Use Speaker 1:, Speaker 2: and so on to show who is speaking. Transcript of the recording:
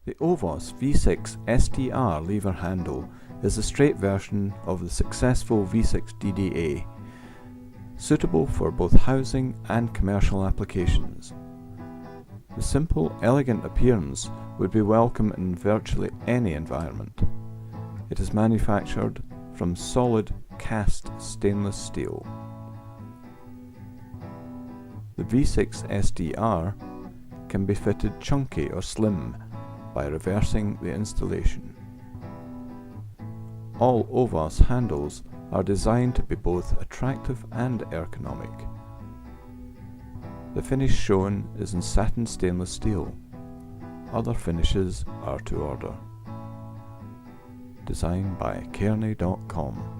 Speaker 1: The Ovos V6STR lever handle is a straight version of the successful V6DDA, suitable for both housing and commercial applications. The simple, elegant appearance would be welcome in virtually any environment. It is manufactured from solid cast stainless steel. The V6STR can be fitted chunky or slim by reversing the installation. All Ovos handles are designed to be both attractive and ergonomic. The finish shown is in satin stainless steel. Other finishes are to order. Designed by Kearney.com.